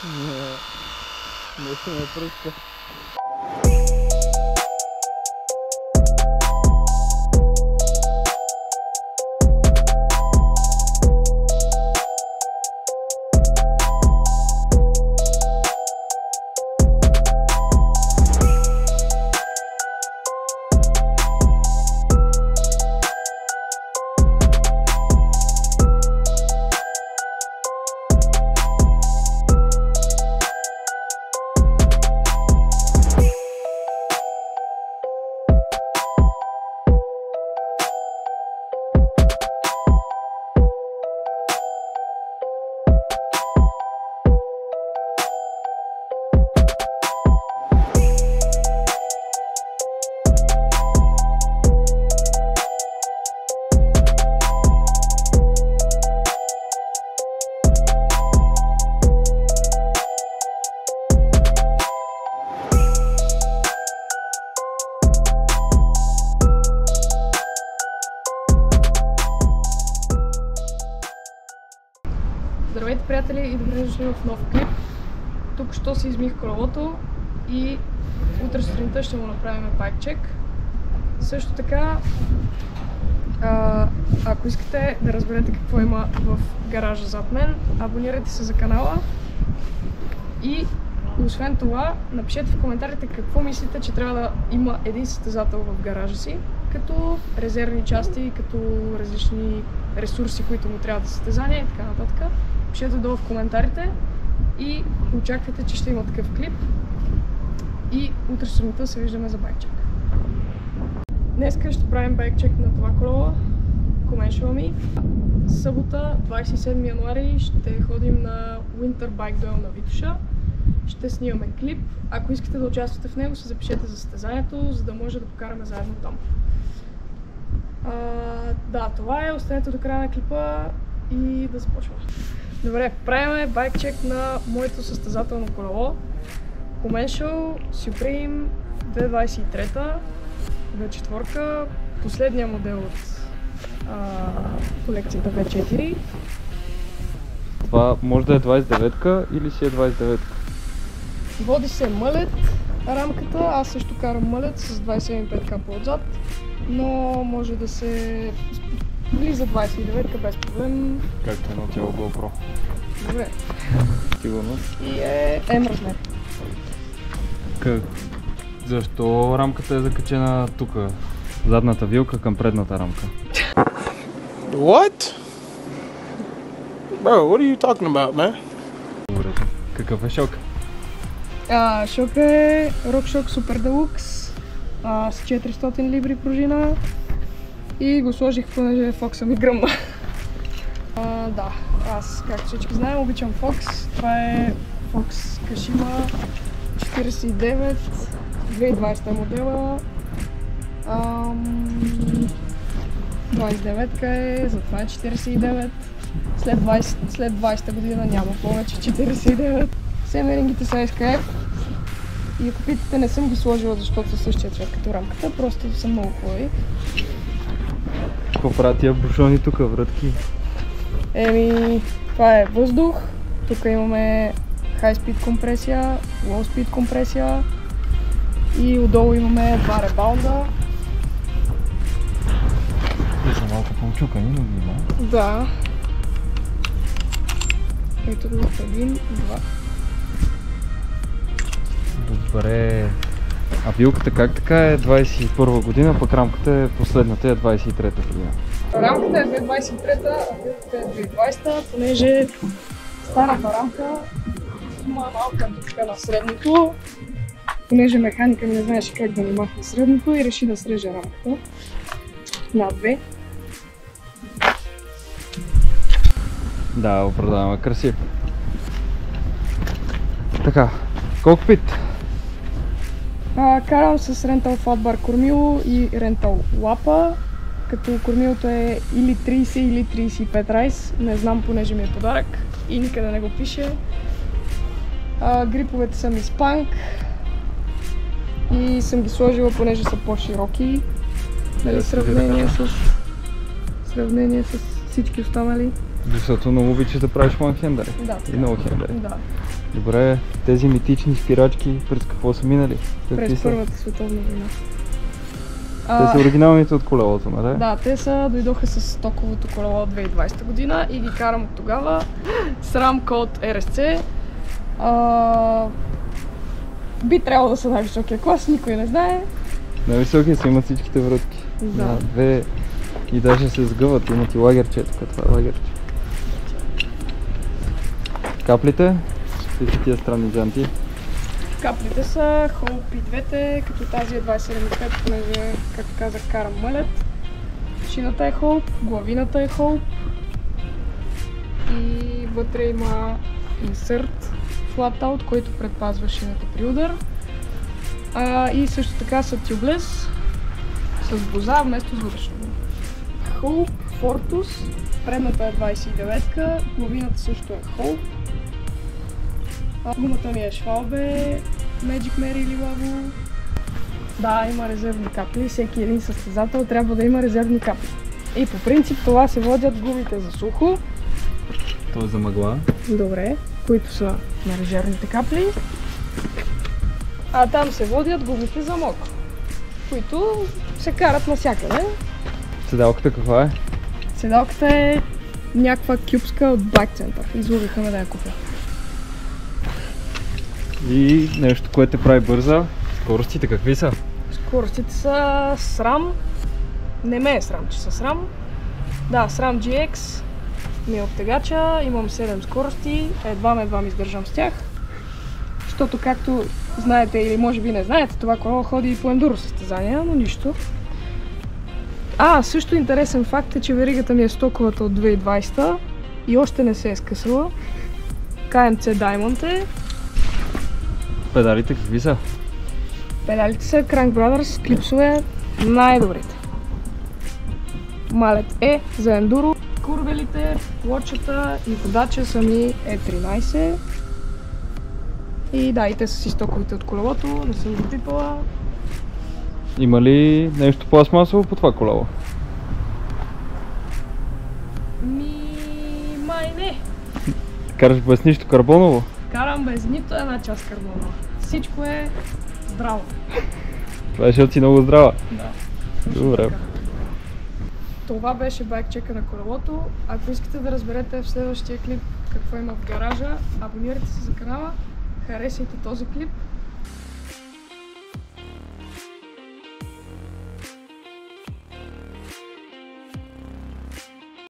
Не се ме пръска. Здравейте, приятели, и добре дошли в нов клип. Тук що си измих колелото и утре сутринта ще му направим байкчек. Също така, ако искате да разберете какво има в гаража зад мен, абонирайте се за канала и освен това напишете в коментарите какво мислите, че трябва да има един състезател в гаража си, като резервни части, като различни ресурси, които му трябва за състезание и така нататък. Пишете долу в коментарите и очаквайте, че ще има такъв клип. И утре сутринта се виждаме за байкчек. Днеска ще правим байкчек на това колело, Commercial ми. Събота, 27 януари, ще ходим на Winter Bike Duel на Витоша. Ще снимаме клип. Ако искате да участвате в него, се запишете за състезанието, за да може да покараме заедно там. Да, това е. Останете до края на клипа и да започваме. Добре, правим байкчек на моето състезателно колело Commercial Supreme 223 V4, последния модел от колекцията V4. Това може да е 29-ка или си е 29-ка? Води се мълет рамката, аз също карам мълет с 27.5К по-отзад, но може да се влиза 29-ка без проблем. Както едно цяло GoPro. Добре. Сигурно. И е М размер. Как? Защо рамката е закачена тук? Задната вилка към предната рамка. What? Bro, what are you talking about, man? Добре. Какъв е шок? Шок е RockShox Super Deluxe с 400 либри пружина и го сложих, понеже Fox ми гръмна. Да, аз, както всички знаем, обичам Fox. Това е Fox Kashima 49 2020 модела. 29-ка е, затова е 49. След 20-та година няма повече 49. Семерингите са SKF и ако питате, не съм ги сложила, защото са същия цвет като рамката, просто са много хубави. Какво правят тия бушони тук, вратки? Това е въздух. Тук имаме High Speed компресия, Low Speed компресия и отдолу имаме два ребаунда. Те са малко по-чукани, но ги има. Да. Ето го, един, два. Добре. А вилката как така е 21 година, пък рамката е последната е 23-та година? Рамката е 2023-та, а вилката е 2020-та, понеже старата рамка има малка дупка на средното, понеже механика не знаеше как да ни махне средното и реши да среже рамката на две. Да, оправдаваме красив. Така, кокпит. Карам с Rental Fatbar кормило и Rental лапа, като кормилото е или 30 или 35 райс, не знам, понеже ми е подарък и никъде не го пише. Гриповете са ми Spank и съм ги сложила, понеже са по-широки, в сравнение с всички останали. Защото много обичаш да правиш one-hander. Да. И no-hander. Да. Добре, тези митични спирачки през какво са минали? Какви През са? Първата световна война. Те са оригиналните от колелото, нали? Да, те дойдоха с стоковото колело от 2020 година и ги карам от тогава. Срам код RSC. Би трябвало да са най-високия клас, никой не знае. Най-високия си имат всичките врътки. Да. На две и даже се сгъват, имат и лагерче, тук това е лагерче. Каплите, какви са тия странни джанти? Каплите са Hope и двете, като тази е 275, понеже, както казах, карам мълет. Шината е Hope, главината е Hope и вътре има insert flat-out, който предпазва шината при удар. И също така са tubeless с боза вместо с вътрешно. Hope Fortus, предната е 29-ка, главината също е Hope. Гумата ми е Schwalbe, Magic Mary или Lavo. Да, има резервни капли. Всеки един състезател трябва да има резервни капли. И по принцип това се водят гумите за сухо. То е за мъгла. Добре, които са на резервните капли. А там се водят гумите за мокро, които се карат навсякъде. Седалката каква е? Седалката е някаква кюбска от Black Center. Излъгаха ме да я купя. И нещо, което те прави бърза. Скоростите какви са? Скоростите са SRAM. Не ме е срам, че са SRAM. Да, SRAM GX ми е оттегача. Имам 7 скорости. Едва издържам с тях. Защото, както знаете или може би не знаете, това колело ходи и по ендуро състезания, но нищо. Също интересен факт е, че веригата ми е стоковата от 2020 и още не се е скъсала. KMC Diamond е. Педалите какви са? Педалите са Crank Brothers, клипсове най-добрите. Малет е за ендуро. Курвелите, плочата и водача са ми E13. И да, и те са си стоковите от колелото, не съм го пипала. Има ли нещо пластмасово по това колело? Май не. Караш без нищо карбоново? Карам без нито една част карбонова. Всичко е здраво. Това е, защото си много здрава. Да. Добре. Това беше байкчека на колелото. Ако искате да разберете в следващия клип какво има в гаража, абонирайте се за канала, харесайте този клип